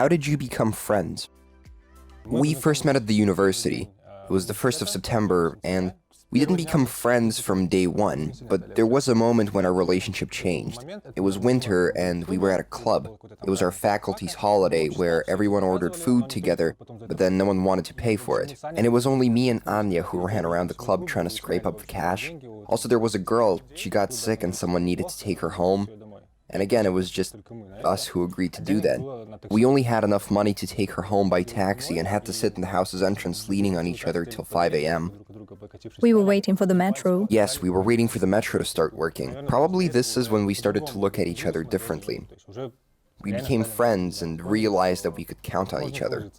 how did you become friends? We first met at the university. It was the 1st of September, and we didn't become friends from day one, but there was a moment when our relationship changed. It was winter, and we were at a club. It was our faculty's holiday, where everyone ordered food together, but then no one wanted to pay for it. And it was only me and Anya who ran around the club trying to scrape up the cash. Also, there was a girl. She got sick and someone needed to take her home. And again, it was just us who agreed to do that. We only had enough money to take her home by taxi and had to sit in the house's entrance leaning on each other till 5 a.m. We were waiting for the metro. Yes, we were waiting for the metro to start working. Probably this is when we started to look at each other differently. We became friends and realized that we could count on each other.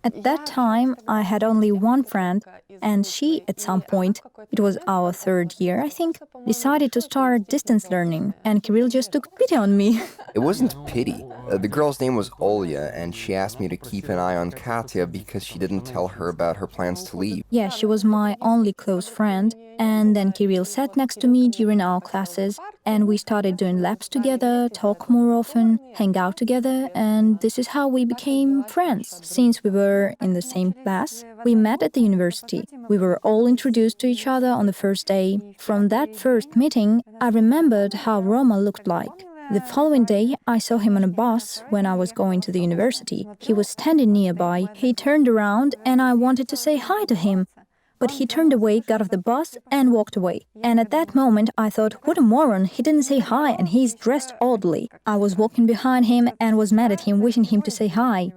At that time, I had only one friend, and she, at some point, it was our 3rd year, I think, decided to start distance learning, and Kirill just took pity on me. It wasn't pity. The girl's name was Olya, and she asked me to keep an eye on Katya because she didn't tell her about her plans to leave. Yeah, she was my only close friend, and then Kirill sat next to me during our classes, and we started doing labs together, talk more often, hang out together, and this is how we became friends. Since we were in the same class, we met at the university. We were all introduced to each other on the first day. From that first meeting, I remembered how Roma looked like. The following day, I saw him on a bus when I was going to the university. He was standing nearby. He turned around and I wanted to say hi to him. But he turned away, got off the bus, and walked away. And at that moment, I thought, what a moron, he didn't say hi and he's dressed oddly. I was walking behind him and was mad at him, wishing him to say hi.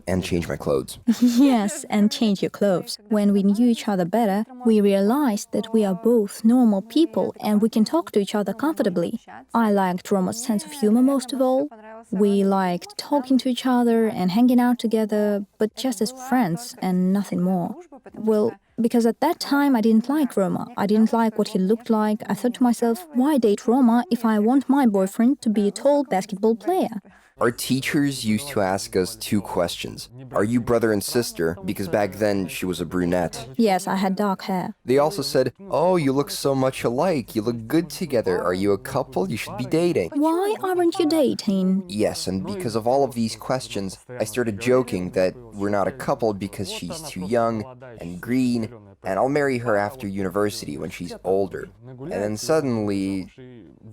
And change my clothes. Yes, and change your clothes. When we knew each other better, we realized that we are both normal people and we can talk to each other comfortably. I liked Roma's sense of humor most of all. We liked talking to each other and hanging out together, but just as friends and nothing more. Well, because at that time I didn't like Roma. I didn't like what he looked like. I thought to myself, why date Roma if I want my boyfriend to be a tall basketball player? Our teachers used to ask us 2 questions. Are you brother and sister? Because back then she was a brunette. Yes, I had dark hair. They also said, oh, you look so much alike. You look good together. Are you a couple? You should be dating. Why aren't you dating? Yes, and because of all of these questions, I started joking that we're not a couple because she's too young and green, and I'll marry her after university when she's older. And then suddenly,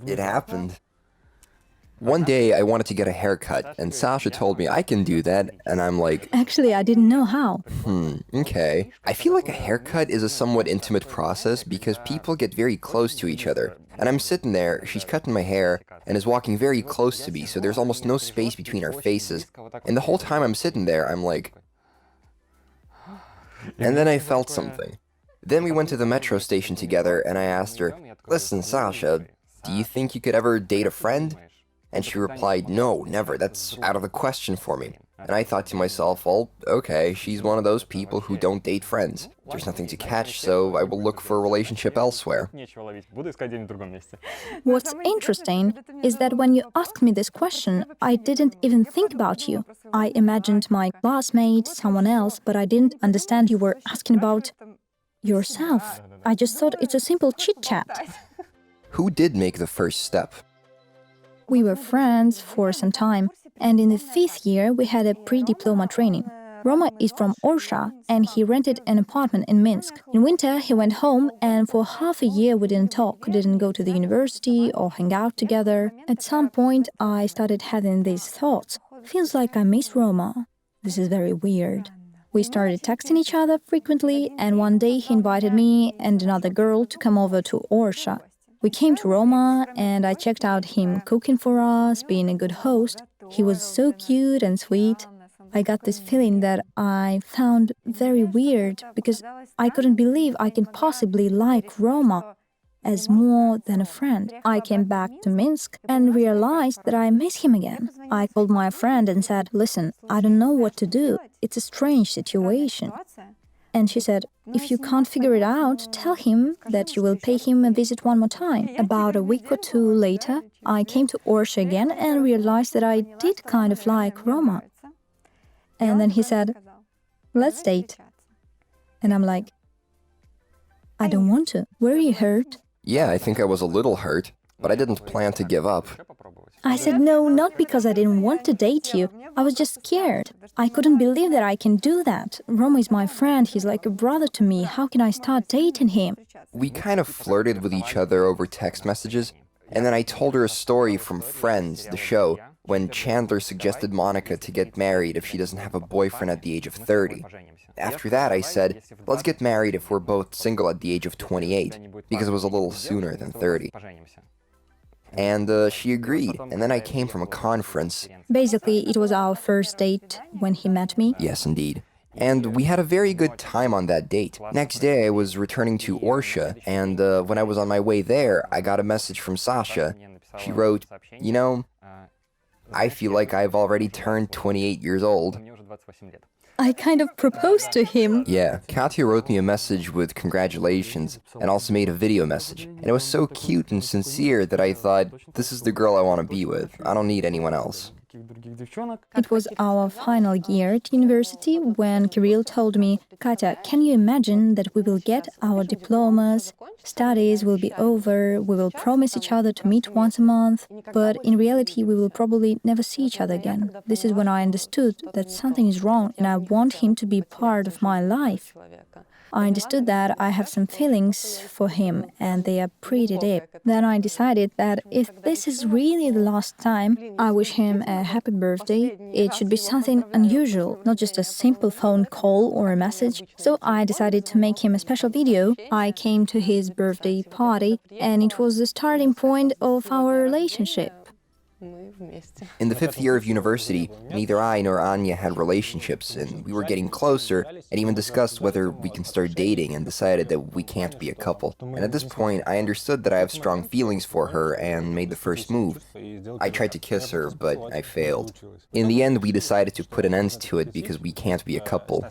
it happened. One day, I wanted to get a haircut, and Sasha told me I can do that, and I'm like, Actually, I didn't know how. Okay. I feel like a haircut is a somewhat intimate process because people get very close to each other. And I'm sitting there, she's cutting my hair, and is walking very close to me, so there's almost no space between our faces. And the whole time I'm sitting there, I'm like... And then I felt something. Then we went to the metro station together, and I asked her, listen, Sasha, do you think you could ever date a friend? And she replied, no, never, that's out of the question for me. And I thought to myself, well, okay, she's one of those people who don't date friends. There's nothing to catch, so I will look for a relationship elsewhere. What's interesting is that when you asked me this question, I didn't even think about you. I imagined my classmate, someone else, but I didn't understand you were asking about yourself. I just thought it's a simple chit-chat. Who did make the first step? We were friends for some time, and in the 5th year we had a pre-diploma training. Roma is from Orsha, and he rented an apartment in Minsk. In winter he went home, and for half a year we didn't talk, didn't go to the university or hang out together. At some point I started having these thoughts. Feels like I miss Roma. This is very weird. We started texting each other frequently, and one day he invited me and another girl to come over to Orsha. We came to Roma, and I checked out him cooking for us, being a good host. He was so cute and sweet. I got this feeling that I found very weird because I couldn't believe I can possibly like Roma as more than a friend. I came back to Minsk and realized that I miss him again. I called my friend and said, listen, I don't know what to do. It's a strange situation. And she said, if you can't figure it out, tell him that you will pay him a visit one more time. About a week or 2 later, I came to Orsha again and realized that I did kind of like Roma. And then he said, let's date. And I'm like, I don't want to. Were you hurt? Yeah, I think I was a little hurt, but I didn't plan to give up. I said no, not because I didn't want to date you. I was just scared. I couldn't believe that I can do that. Roma is my friend, he's like a brother to me. How can I start dating him? We kind of flirted with each other over text messages, and then I told her a story from Friends, the show, when Chandler suggested Monica to get married if she doesn't have a boyfriend at the age of 30. After that, I said, let's get married if we're both single at the age of 28, because it was a little sooner than 30. And she agreed, and then I came from a conference. Basically, it was our first date when he met me. Yes, indeed. And we had a very good time on that date. Next day, I was returning to Orsha, and when I was on my way there, I got a message from Sasha. She wrote, you know, I feel like I've already turned 28 years old. I kind of proposed to him. Yeah, Katya wrote me a message with congratulations and also made a video message. And it was so cute and sincere that I thought, this is the girl I want to be with. I don't need anyone else. It was our final year at university when Kirill told me, Katya, can you imagine that we will get our diplomas, studies will be over, we will promise each other to meet once a month, but in reality we will probably never see each other again. This is when I understood that something is wrong and I want him to be part of my life. I understood that I have some feelings for him and they are pretty deep. Then I decided that if this is really the last time I wish him a happy birthday, it should be something unusual, not just a simple phone call or a message. So I decided to make him a special video. I came to his birthday party and it was the starting point of our relationship. In the 5th year of university, neither I nor Anya had relationships, and we were getting closer, and even discussed whether we can start dating, and decided that we can't be a couple. And at this point, I understood that I have strong feelings for her, and made the first move. I tried to kiss her, but I failed. In the end, we decided to put an end to it because we can't be a couple.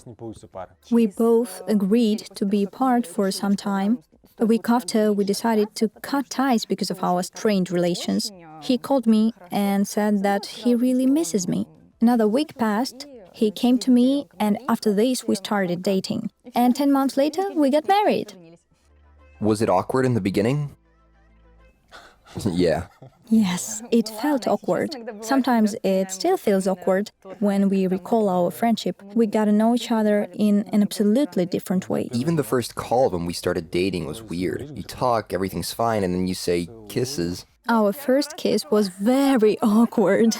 We both agreed to be apart for some time. A week after, we decided to cut ties because of our strained relations. He called me and said that he really misses me. Another week passed, he came to me, and after this we started dating. And 10 months later, we got married. Was it awkward in the beginning? Yeah. Yes, it felt awkward. Sometimes it still feels awkward. When we recall our friendship, we got to know each other in an absolutely different way. Even the first call when we started dating was weird. You talk, everything's fine, and then you say kisses. Our first kiss was very awkward.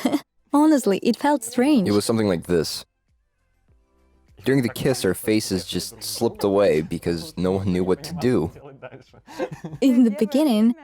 Honestly, it felt strange. It was something like this. During the kiss, our faces just slipped away because no one knew what to do. In the beginning,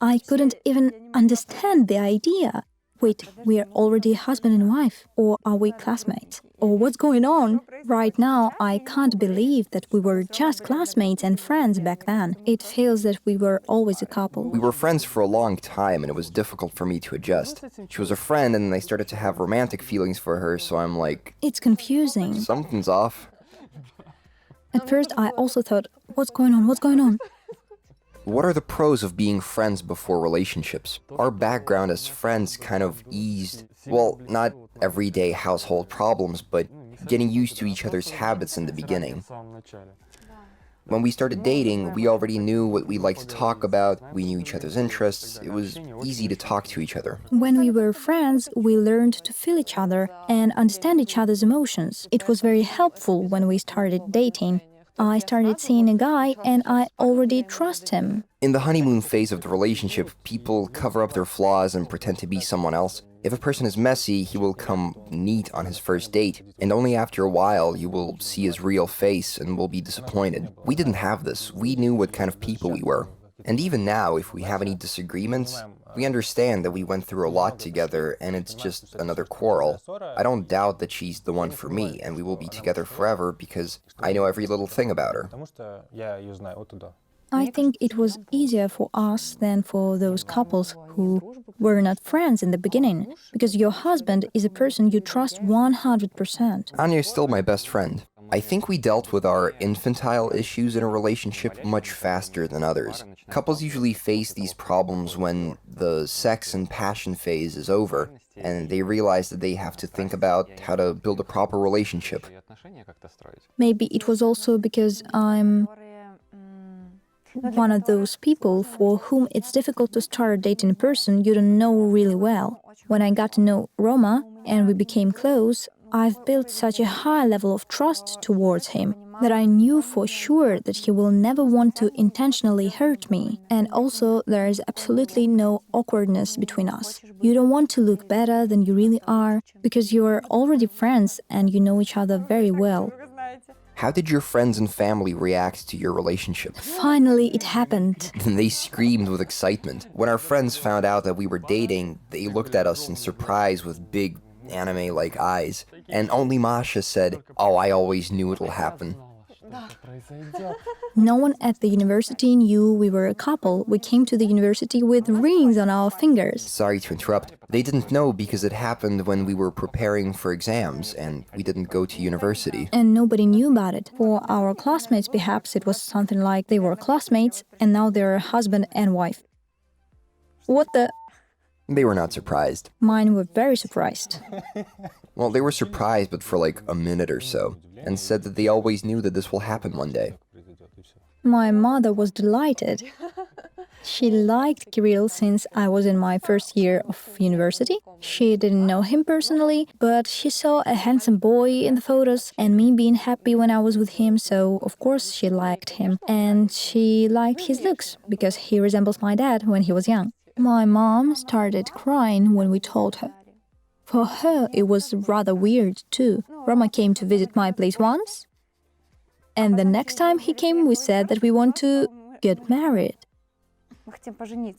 I couldn't even understand the idea. Wait, we're already husband and wife, or are we classmates? Or what's going on? Right now, I can't believe that we were just classmates and friends back then. It feels that we were always a couple. We were friends for a long time, and it was difficult for me to adjust. She was a friend, and I started to have romantic feelings for her, so I'm like... It's confusing. Something's off. At first, I also thought, what's going on? What's going on? What are the pros of being friends before relationships? Our background as friends kind of eased, well, not everyday household problems, but getting used to each other's habits in the beginning. When we started dating, we already knew what we liked to talk about, we knew each other's interests, it was easy to talk to each other. When we were friends, we learned to feel each other and understand each other's emotions. It was very helpful when we started dating. I started seeing a guy and I already trust him. In the honeymoon phase of the relationship, people cover up their flaws and pretend to be someone else. If a person is messy, he will come neat on his first date, and only after a while you will see his real face and will be disappointed. We didn't have this. We knew what kind of people we were. And even now, if we have any disagreements, we understand that we went through a lot together and it's just another quarrel. I don't doubt that she's the one for me and we will be together forever because I know every little thing about her. I think it was easier for us than for those couples who were not friends in the beginning, because your husband is a person you trust 100%. Anya is still my best friend. I think we dealt with our infantile issues in a relationship much faster than others. Couples usually face these problems when the sex and passion phase is over, and they realize that they have to think about how to build a proper relationship. Maybe it was also because I'm One of those people for whom it's difficult to start dating a person you don't know really well. When I got to know Roma and we became close, I've built such a high level of trust towards him that I knew for sure that he will never want to intentionally hurt me. And also, there is absolutely no awkwardness between us. You don't want to look better than you really are, because you are already friends and you know each other very well. How did your friends and family react to your relationship? Finally, it happened. They screamed with excitement. When our friends found out that we were dating, they looked at us in surprise with big, anime-like eyes. And only Masha said, "Oh, I always knew it'll happen." No one at the university knew we were a couple. We came to the university with rings on our fingers. Sorry to interrupt. They didn't know because it happened when we were preparing for exams and we didn't go to university. And nobody knew about it. For our classmates, perhaps it was something like they were classmates and now they're husband and wife. What the? They were not surprised. Mine were very surprised. Well, they were surprised, but for like a minute or so, and said that they always knew that this will happen one day. My mother was delighted. She liked Kirill since I was in my first year of university. She didn't know him personally, but she saw a handsome boy in the photos and me being happy when I was with him, so of course she liked him. And she liked his looks, because he resembles my dad when he was young. My mom started crying when we told her. For her, it was rather weird, too. Roma came to visit my place once, and the next time he came, we said that we want to get married.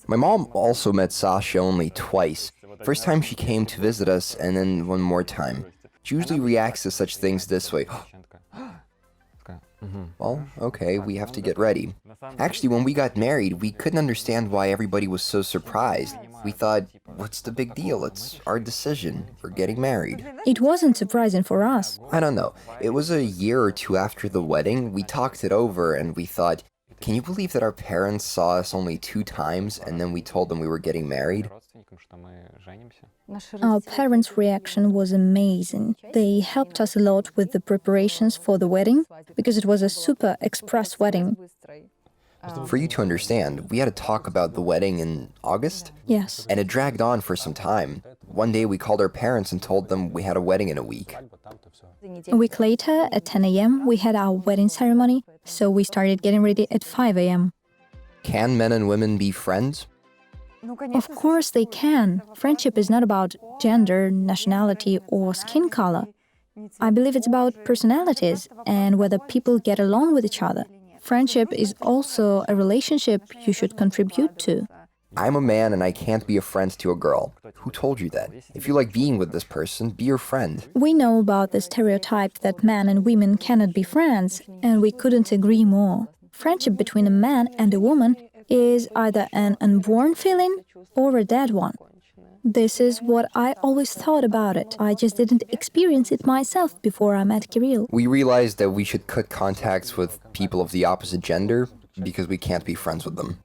My mom also met Sasha only twice. First time she came to visit us, and then one more time. She usually reacts to such things this way. Well, okay, we have to get ready. Actually, when we got married, we couldn't understand why everybody was so surprised. We thought, what's the big deal? It's our decision. We're getting married. It wasn't surprising for us. I don't know. It was a year or two after the wedding. We talked it over and we thought, can you believe that our parents saw us only 2 times and then we told them we were getting married? Our parents' reaction was amazing. They helped us a lot with the preparations for the wedding, because it was a super express wedding. For you to understand, we had to talk about the wedding in August, Yes. and it dragged on for some time. One day we called our parents and told them we had a wedding in a week. A week later, at 10 a.m., we had our wedding ceremony, so we started getting ready at 5 a.m. Can men and women be friends? Of course they can. Friendship is not about gender, nationality, or skin color. I believe it's about personalities and whether people get along with each other. Friendship is also a relationship you should contribute to. I'm a man and I can't be a friend to a girl. Who told you that? If you like being with this person, be your friend. We know about the stereotype that men and women cannot be friends, and we couldn't agree more. Friendship between a man and a woman is either an unborn feeling or a dead one. This is what I always thought about it. I just didn't experience it myself before I met Kirill. We realized that we should cut contacts with people of the opposite gender because we can't be friends with them.